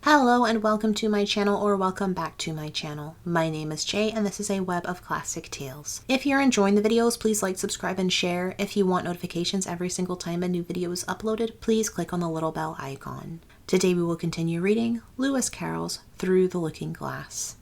Hello and welcome to my channel, or welcome back to my channel. My name is Jay and this is a web of classic tales. If you're enjoying the videos, please like, subscribe, and share. If you want notifications every single time a new video is uploaded, please click on the little bell icon. Today we will continue reading Lewis Carroll's Through the Looking Glass.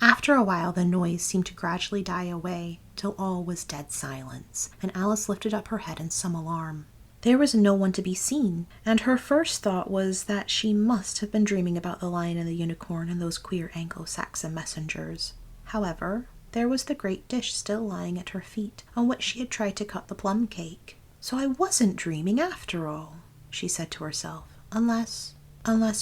After a while the noise seemed to gradually die away till all was dead silence, and Alice lifted up her head in some alarm. There was no one to be seen, and her first thought was that she must have been dreaming about the lion and the unicorn and those queer Anglo-Saxon messengers. However, there was the great dish still lying at her feet, on which she had tried to cut the plum cake. So I wasn't dreaming after all, she said to herself, unless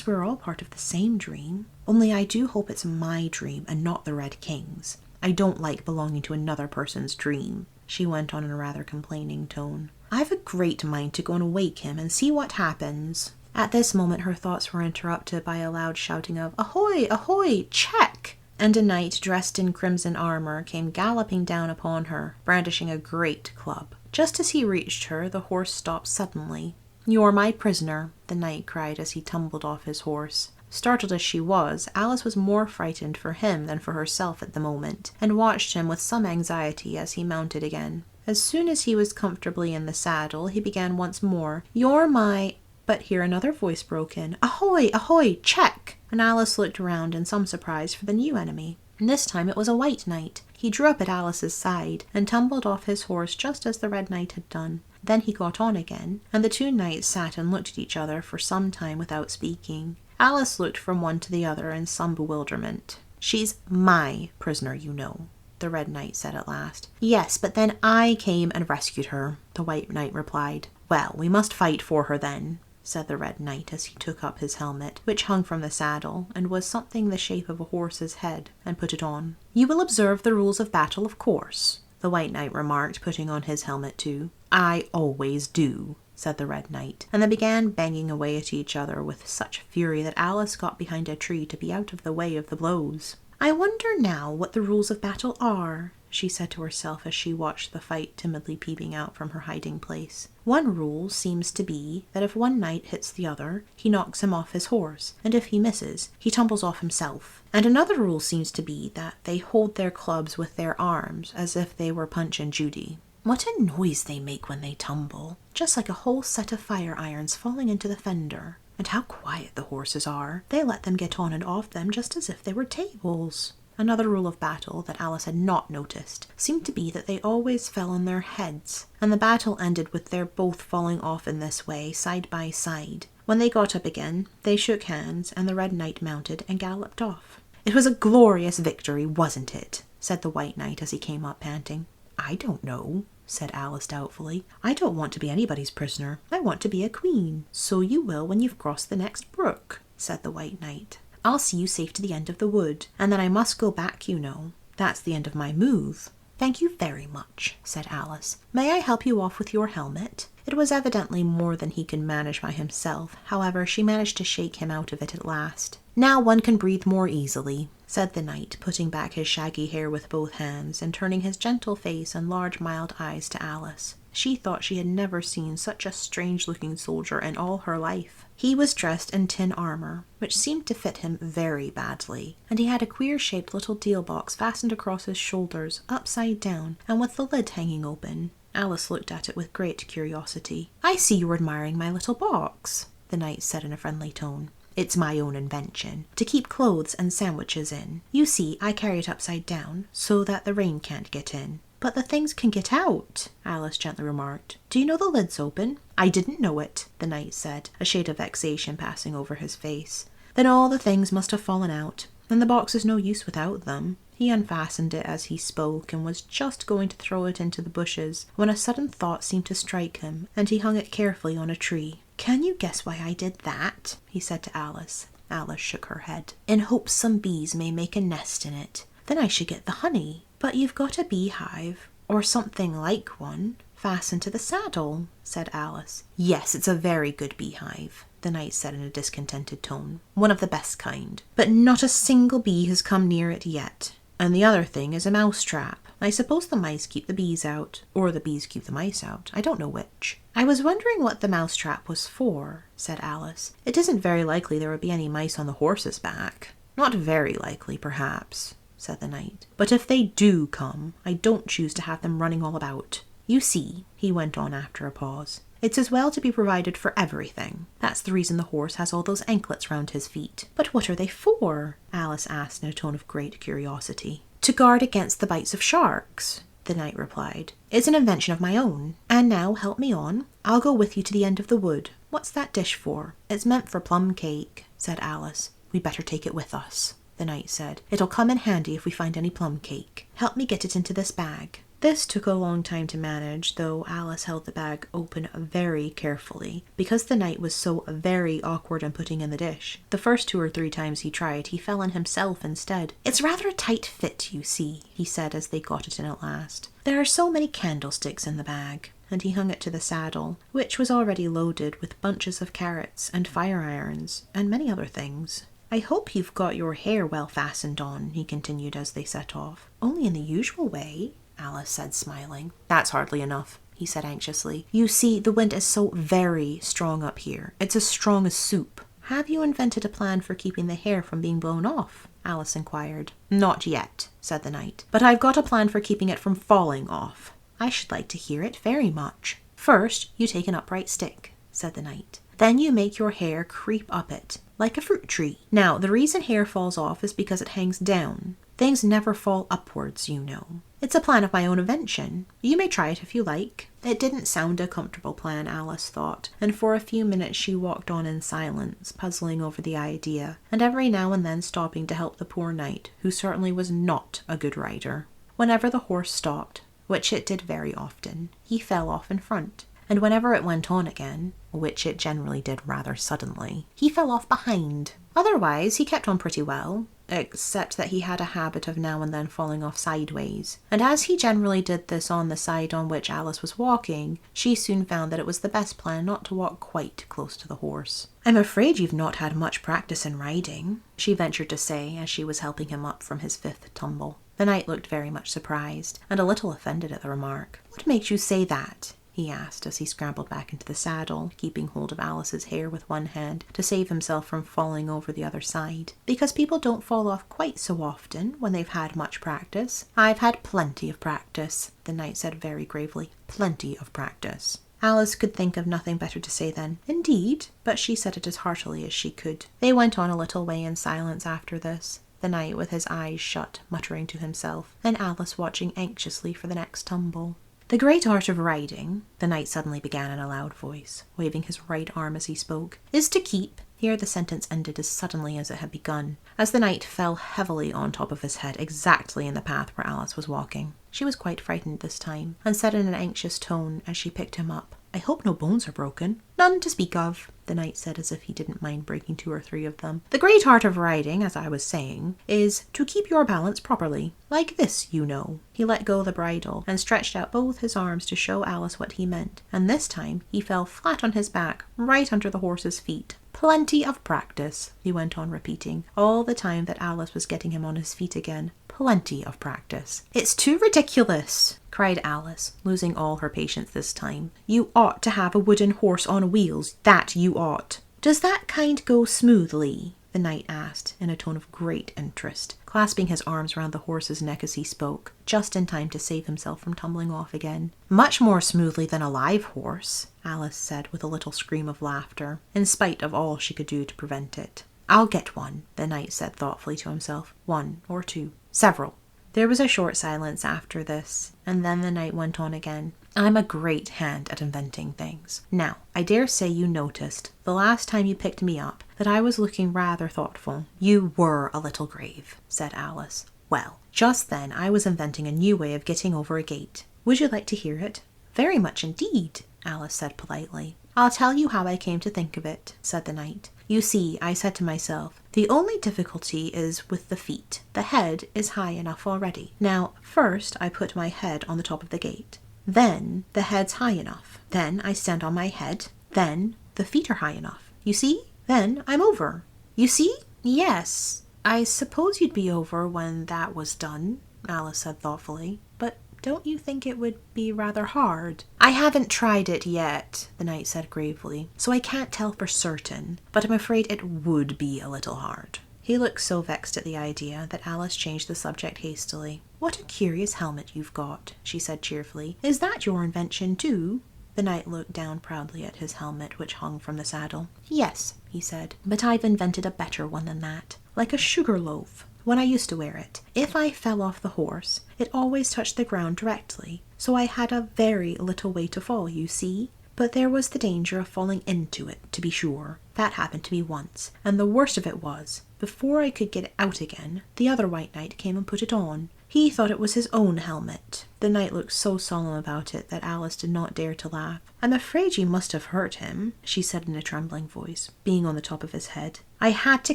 we're all part of the same dream. Only I do hope it's my dream and not the Red King's. I don't like belonging to another person's dream, she went on in a rather complaining tone. I've a great mind to go and wake him and see what happens. At this moment her thoughts were interrupted by a loud shouting of, "Ahoy! Ahoy! Check!" And a knight dressed in crimson armour came galloping down upon her, brandishing a great club. Just as he reached her, the horse stopped suddenly. "You're my prisoner," the knight cried as he tumbled off his horse. Startled as she was, Alice was more frightened for him than for herself at the moment, and watched him with some anxiety as he mounted again. As soon as he was comfortably in the saddle, he began once more, "You're my—" But here another voice broke in, "Ahoy! Ahoy! Check!" And Alice looked round in some surprise for the new enemy. And this time it was a white knight. He drew up at Alice's side, and tumbled off his horse just as the red knight had done. Then he got on again, and the two knights sat and looked at each other for some time without speaking. Alice looked from one to the other in some bewilderment. "She's my prisoner, you know," the red knight said at last. "Yes, but then I came and rescued her," the white knight replied. "Well, we must fight for her then," said the red knight as he took up his helmet, which hung from the saddle, and was something the shape of a horse's head, and put it on. "You will observe the rules of battle, of course," the white knight remarked, putting on his helmet too. "I always do," said the red knight, and they began banging away at each other with such fury that Alice got behind a tree to be out of the way of the blows. "I wonder now what the rules of battle are," she said to herself as she watched the fight timidly peeping out from her hiding place. "One rule seems to be that if one knight hits the other, he knocks him off his horse, and if he misses, he tumbles off himself. And another rule seems to be that they hold their clubs with their arms, as if they were Punch and Judy. What a noise they make when they tumble, just like a whole set of fire irons falling into the fender. And how quiet the horses are. They let them get on and off them just as if they were tables." Another rule of battle that Alice had not noticed seemed to be that they always fell on their heads, and the battle ended with their both falling off in this way, side by side. When they got up again, they shook hands, and the red knight mounted and galloped off. "It was a glorious victory, wasn't it?" said the white knight as he came up panting. "I don't know," said Alice doubtfully. "I don't want to be anybody's prisoner. I want to be a queen." "So you will when you've crossed the next brook," said the white knight. "I'll see you safe to the end of the wood, and then I must go back, you know. That's the end of my move." "Thank you very much," said Alice. "May I help you off with your helmet?" It was evidently more than he could manage by himself. However, she managed to shake him out of it at last. "Now one can breathe more easily," said the knight, putting back his shaggy hair with both hands, and turning his gentle face and large mild eyes to Alice. She thought she had never seen such a strange-looking soldier in all her life. He was dressed in tin armour, which seemed to fit him very badly, and he had a queer-shaped little deal box fastened across his shoulders, upside down, and with the lid hanging open. Alice looked at it with great curiosity. "I see you're admiring my little box," the knight said in a friendly tone. "It's my own invention, to keep clothes and sandwiches in. You see, I carry it upside down, so that the rain can't get in." "But the things can get out," Alice gently remarked. "Do you know the lid's open?" "I didn't know it," the knight said, a shade of vexation passing over his face. "Then all the things must have fallen out, and the box is no use without them." He unfastened it as he spoke, and was just going to throw it into the bushes, when a sudden thought seemed to strike him, and he hung it carefully on a tree. "Can you guess why I did that?" he said to Alice. Alice shook her head. "In hopes some bees may make a nest in it. Then I should get the honey." "But you've got a beehive, or something like one, fastened to the saddle," said Alice. "Yes, it's a very good beehive," the knight said in a discontented tone. "One of the best kind. But not a single bee has come near it yet. And the other thing is a mousetrap. I suppose the mice keep the bees out, or the bees keep the mice out. I don't know which. I was wondering what the mousetrap was for, said Alice. It isn't very likely there would be any mice on the horse's back. Not very likely, perhaps, said the knight. But if they do come, I don't choose to have them running all about. You see, he went on after a pause, it's as well to be provided for everything. That's the reason the horse has all those anklets round his feet. But what are they for? Alice asked in a tone of great curiosity. To guard against the bites of sharks, the knight replied. It's an invention of my own. And now help me on. I'll go with you to the end of the wood. What's that dish for? It's meant for plum cake, said Alice. We'd better take it with us, the knight said. It'll come in handy if we find any plum cake. Help me get it into this bag. This took a long time to manage, though Alice held the bag open very carefully, because the knight was so very awkward in putting in the dish. The first 2 or 3 times he tried, he fell on himself instead. It's rather a tight fit, you see, he said as they got it in at last. There are so many candlesticks in the bag. And he hung it to the saddle, which was already loaded with bunches of carrots and fire irons and many other things. I hope you've got your hair well fastened on, he continued as they set off. Only in the usual way, Alice said, smiling. That's hardly enough, he said anxiously. You see, the wind is so very strong up here. It's as strong as soup. Have you invented a plan for keeping the hair from being blown off? Alice inquired. Not yet, said the knight, but I've got a plan for keeping it from falling off. I should like to hear it very much. First, you take an upright stick, said the knight. Then you make your hair creep up it, like a fruit tree. Now, the reason hair falls off is because it hangs down. Things never fall upwards, you know. It's a plan of my own invention. You may try it if you like. It didn't sound a comfortable plan, Alice thought, and for a few minutes she walked on in silence, puzzling over the idea, and every now and then stopping to help the poor knight, who certainly was not a good rider. Whenever the horse stopped, which it did very often, he fell off in front, and whenever it went on again, which it generally did rather suddenly, he fell off behind. Otherwise, he kept on pretty well, except that he had a habit of now and then falling off sideways, and as he generally did this on the side on which Alice was walking, she soon found that it was the best plan not to walk quite close to the horse. I'm afraid you've not had much practice in riding, she ventured to say as she was helping him up from his 5th tumble. The knight looked very much surprised, and a little offended at the remark. What makes you say that? He asked as he scrambled back into the saddle, keeping hold of Alice's hair with one hand to save himself from falling over the other side. Because people don't fall off quite so often when they've had much practice. I've had plenty of practice, the knight said very gravely. Plenty of practice. Alice could think of nothing better to say then. Indeed, but she said it as heartily as she could. They went on a little way in silence after this, the knight with his eyes shut, muttering to himself, and Alice watching anxiously for the next tumble. The great art of riding, the knight suddenly began in a loud voice, waving his right arm as he spoke, is to keep. Here the sentence ended as suddenly as it had begun, as the knight fell heavily on top of his head, exactly in the path where Alice was walking. She was quite frightened this time, and said in an anxious tone as she picked him up, I hope no bones are broken. None to speak of, the knight said as if he didn't mind breaking 2 or 3 of them. The great art of riding, as I was saying, is to keep your balance properly. Like this, you know. He let go the bridle and stretched out both his arms to show Alice what he meant, and this time he fell flat on his back, right under the horse's feet. Plenty of practice, he went on repeating, all the time that Alice was getting him on his feet again. Plenty of practice. It's too ridiculous, cried Alice, losing all her patience this time. You ought to have a wooden horse on wheels, that you ought. Does that kind go smoothly? The knight asked in a tone of great interest, clasping his arms round the horse's neck as he spoke, just in time to save himself from tumbling off again. Much more smoothly than a live horse, Alice said with a little scream of laughter, in spite of all she could do to prevent it. I'll get one, the knight said thoughtfully to himself. 1 or 2. Several. There was a short silence after this, and then the knight went on again. I'm a great hand at inventing things. Now, I dare say you noticed, the last time you picked me up, that I was looking rather thoughtful. You were a little grave, said Alice. Well, just then I was inventing a new way of getting over a gate. Would you like to hear it? Very much indeed, Alice said politely. I'll tell you how I came to think of it, said the knight. You see, I said to myself, the only difficulty is with the feet. The head is high enough already. Now, first I put my head on the top of the gate. Then the head's high enough. Then I stand on my head. Then the feet are high enough. You see? Then I'm over. You see? Yes. I suppose you'd be over when that was done, Alice said thoughtfully. But don't you think it would be rather hard? I haven't tried it yet, the knight said gravely, so I can't tell for certain, but I'm afraid it would be a little hard. He looked so vexed at the idea that Alice changed the subject hastily. What a curious helmet you've got, she said cheerfully. Is that your invention too? The knight looked down proudly at his helmet, which hung from the saddle. Yes, he said, but I've invented a better one than that. Like a sugar loaf. When I used to wear it, if I fell off the horse, it always touched the ground directly, so I had a very little way to fall, you see. But there was the danger of falling into it, to be sure. That happened to me once, and the worst of it was, before I could get it out again, the other white knight came and put it on. He thought it was his own helmet. The knight looked so solemn about it that Alice did not dare to laugh. I'm afraid you must have hurt him, she said in a trembling voice, being on the top of his head. I had to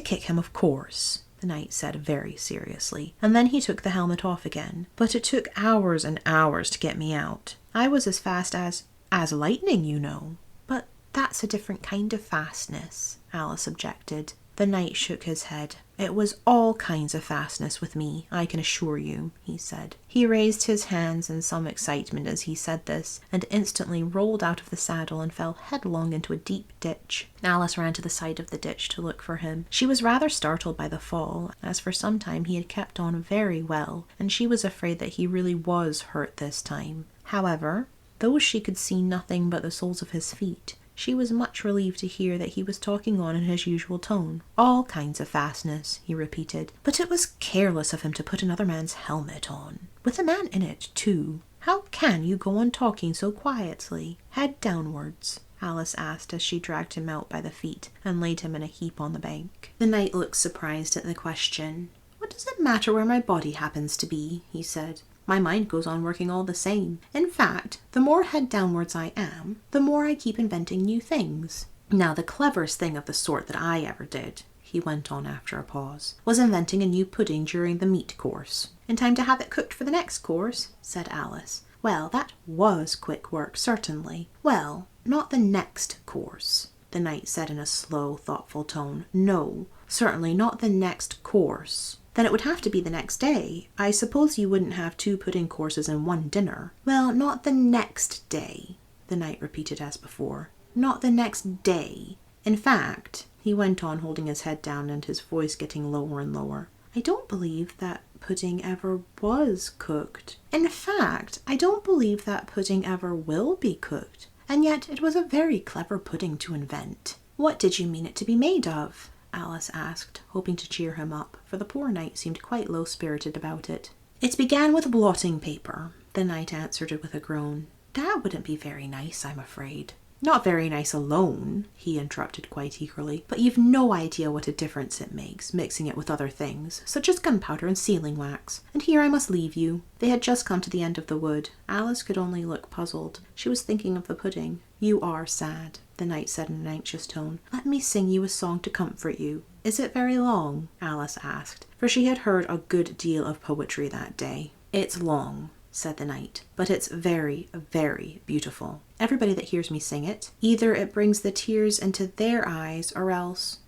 kick him, of course, the knight said very seriously, and then he took the helmet off again. But it took hours and hours to get me out. I was as fast as lightning, you know. But that's a different kind of fastness, Alice objected. The knight shook his head. It was all kinds of fastness with me, I can assure you, he said. He raised his hands in some excitement as he said this, and instantly rolled out of the saddle and fell headlong into a deep ditch. Alice ran to the side of the ditch to look for him. She was rather startled by the fall, as for some time he had kept on very well, and she was afraid that he really was hurt this time. However, though she could see nothing but the soles of his feet, she was much relieved to hear that he was talking on in his usual tone. All kinds of fastness, he repeated. But it was careless of him to put another man's helmet on. With a man in it, too. How can you go on talking so quietly? Head downwards, Alice asked as she dragged him out by the feet and laid him in a heap on the bank. The knight looked surprised at the question. What does it matter where my body happens to be? He said. My mind goes on working all the same. In fact, the more head downwards I am, the more I keep inventing new things. Now, the cleverest thing of the sort that I ever did, he went on after a pause, was inventing a new pudding during the meat course. In time to have it cooked for the next course, said Alice. Well, that was quick work, certainly. Well, not the next course, the knight said in a slow, thoughtful tone. No, certainly not the next course. Then it would have to be the next day. I suppose you wouldn't have 2 pudding courses in one dinner. Well, not the next day, the knight repeated as before. Not the next day. In fact, he went on, holding his head down and his voice getting lower and lower, I don't believe that pudding ever was cooked. In fact, I don't believe that pudding ever will be cooked. And yet it was a very clever pudding to invent. What did you mean it to be made of? Alice asked, hoping to cheer him up, for the poor knight seemed quite low-spirited about it. It began with blotting paper, the knight answered it with a groan. That wouldn't be very nice, I'm afraid. Not very nice alone, he interrupted quite eagerly, but you've no idea what a difference it makes, mixing it with other things, such as gunpowder and sealing wax. And here I must leave you. They had just come to the end of the wood. Alice could only look puzzled. She was thinking of the pudding. You are sad, the knight said in an anxious tone. Let me sing you a song to comfort you. Is it very long? Alice asked, for she had heard a good deal of poetry that day. It's long, said the knight, but it's very, very beautiful. Everybody that hears me sing it, either it brings the tears into their eyes, or else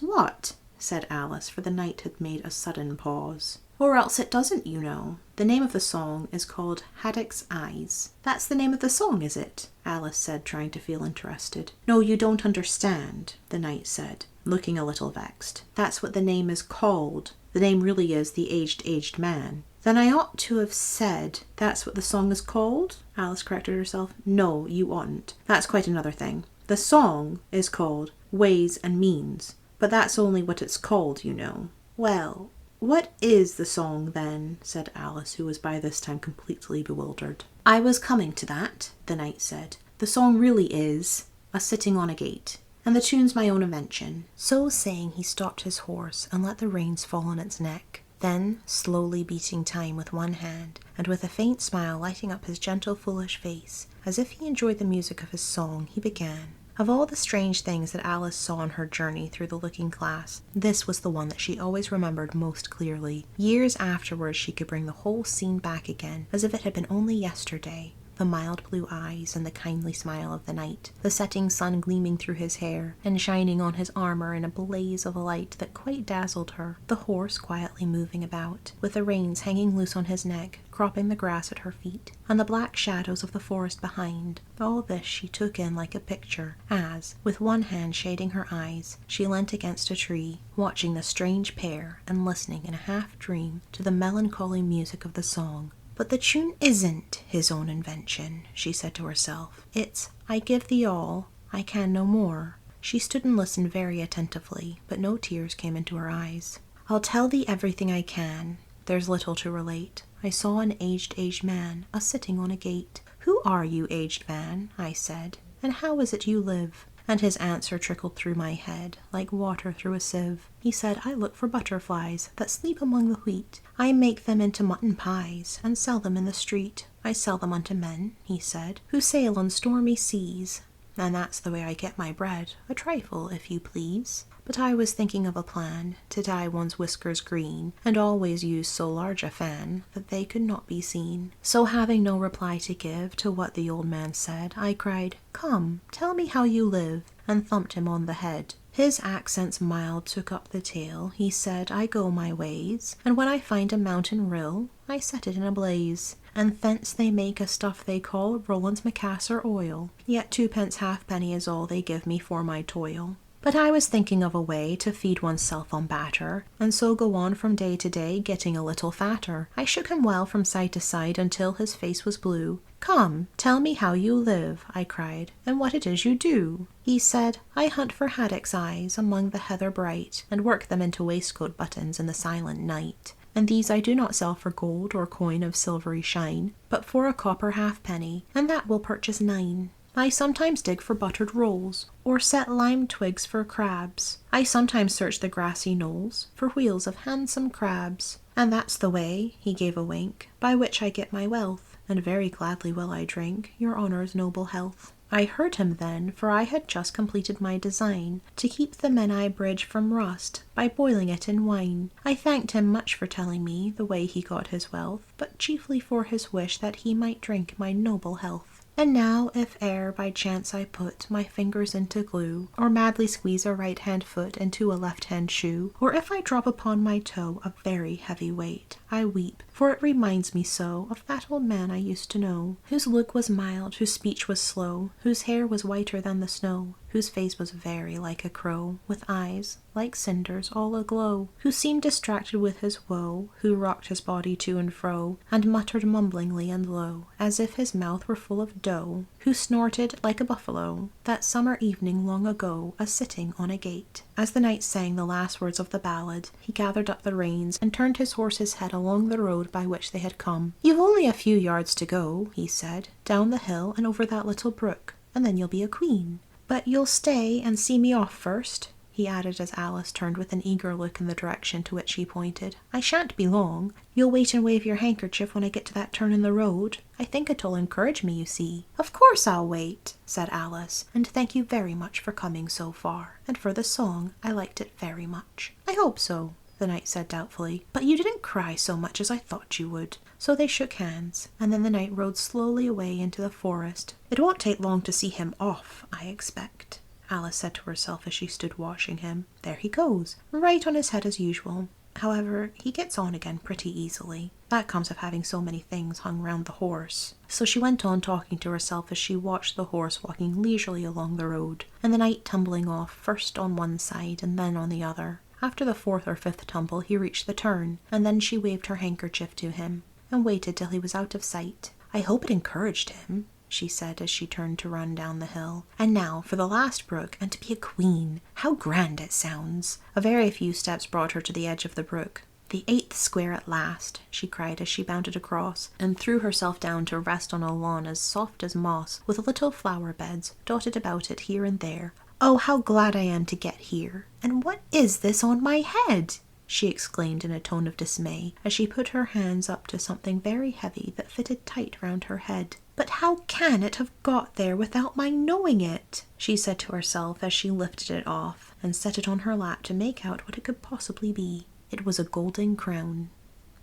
what? Said Alice, for the knight had made a sudden pause. Or else it doesn't, you know. The name of the song is called Haddock's Eyes. That's the name of the song, is it? Alice said, trying to feel interested. No, you don't understand, the knight said, looking a little vexed. That's what the name is called. The name really is The Aged Man. Then I ought to have said that's what the song is called? Alice corrected herself. No, you oughtn't. That's quite another thing. The song is called Ways and Means, but that's only what it's called, you know. Well, what is the song then? Said Alice, who was by this time completely bewildered. I was coming to that, the knight said. The song really is A Sitting on a Gate, and the tune's my own invention. So saying, he stopped his horse and let the reins fall on its neck. Then, slowly beating time with one hand, and with a faint smile lighting up his gentle, foolish face, as if he enjoyed the music of his song, he began. Of all the strange things that Alice saw on her journey through the looking-glass, this was the one that she always remembered most clearly. Years afterwards she could bring the whole scene back again, as if it had been only yesterday. The mild blue eyes and the kindly smile of the knight, the setting sun gleaming through his hair and shining on his armor in a blaze of light that quite dazzled her, the horse quietly moving about, with the reins hanging loose on his neck, cropping the grass at her feet, and the black shadows of the forest behind. All this she took in like a picture, as, with one hand shading her eyes, she leant against a tree, watching the strange pair and listening in a half-dream to the melancholy music of the song. But the tune isn't his own invention, she said to herself. It's, I give thee all, I can no more. She stood and listened very attentively, but no tears came into her eyes. I'll tell thee everything I can. There's little to relate. I saw an aged man, a-sitting on a gate. Who are you, aged man? I said, and how is it you live? And his answer trickled through my head, like water through a sieve. He said, I look for butterflies that sleep among the wheat. I make them into mutton pies, and sell them in the street. I sell them unto men, he said, who sail on stormy seas. And that's the way I get my bread, a trifle, if you please. But I was thinking of a plan, to dye one's whiskers green, and always use so large a fan, that they could not be seen. So having no reply to give to what the old man said, I cried, Come, tell me how you live, and thumped him on the head. His accents mild took up the tale. He said, I go my ways, and when I find a mountain rill, I set it in a blaze. And thence they make a stuff they call Rowland's Macassar oil. Yet 2 halfpenny is all they give me for my toil. But I was thinking of a way to feed oneself on batter, and so go on from day to day, getting a little fatter. I shook him well from side to side until his face was blue. Come, tell me how you live, I cried, and what it is you do. He said, I hunt for haddocks' eyes among the heather bright, and work them into waistcoat buttons in the silent night. And these I do not sell for gold or coin of silvery shine, but for a copper halfpenny, and that will purchase 9. I sometimes dig for buttered rolls, or set lime twigs for crabs. I sometimes search the grassy knolls for wheels of handsome crabs. And that's the way, he gave a wink, by which I get my wealth, and very gladly will I drink your honour's noble health. I heard him then, for I had just completed my design, to keep the Menai bridge from rust, by boiling it in wine. I thanked him much for telling me the way he got his wealth, but chiefly for his wish that he might drink my noble health. And now, if e'er by chance I put my fingers into glue, or madly squeeze a right-hand foot into a left-hand shoe, or if I drop upon my toe a very heavy weight, I weep, for it reminds me so of that old man I used to know, whose look was mild, whose speech was slow, whose hair was whiter than the snow, whose face was very like a crow, with eyes like cinders all aglow, who seemed distracted with his woe, who rocked his body to and fro, and muttered mumblingly and low, as if his mouth were full of dough, who snorted like a buffalo, that summer evening long ago, a-sitting on a gate. As the knight sang the last words of the ballad, he gathered up the reins and turned his horse's head along the road by which they had come. You've only a few yards to go, he said, down the hill and over that little brook, and then you'll be a queen. But you'll stay and see me off first, he added as Alice turned with an eager look in the direction to which he pointed. I shan't be long. You'll wait and wave your handkerchief when I get to that turn in the road. I think it'll encourage me, you see. Of course I'll wait, said Alice, and thank you very much for coming so far, and for the song, I liked it very much. I hope so, the knight said doubtfully, but you didn't cry so much as I thought you would. So they shook hands, and then the knight rode slowly away into the forest. It won't take long to see him off, I expect, Alice said to herself as she stood watching him. There he goes, right on his head as usual. However, he gets on again pretty easily. That comes of having so many things hung round the horse. So she went on talking to herself as she watched the horse walking leisurely along the road, and the knight tumbling off first on one side and then on the other. After the 4th or 5th tumble he reached the turn, and then she waved her handkerchief to him, and waited till he was out of sight. I hope it encouraged him, she said as she turned to run down the hill. And now for the last brook, and to be a queen. How grand it sounds! A very few steps brought her to the edge of the brook. The 8th square at last, she cried as she bounded across, and threw herself down to rest on a lawn as soft as moss, with little flower beds dotted about it here and there. Oh, how glad I am to get here! And what is this on my head? She exclaimed in a tone of dismay, as she put her hands up to something very heavy that fitted tight round her head. But how can it have got there without my knowing it? She said to herself as she lifted it off, and set it on her lap to make out what it could possibly be. It was a golden crown.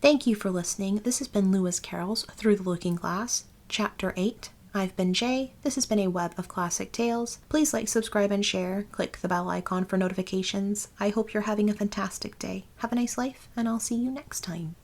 Thank you for listening. This has been Lewis Carroll's Through the Looking Glass, Chapter 8. I've been Jay. This has been a web of classic tales. Please like, subscribe, and share. Click the bell icon for notifications. I hope you're having a fantastic day. Have a nice life, and I'll see you next time.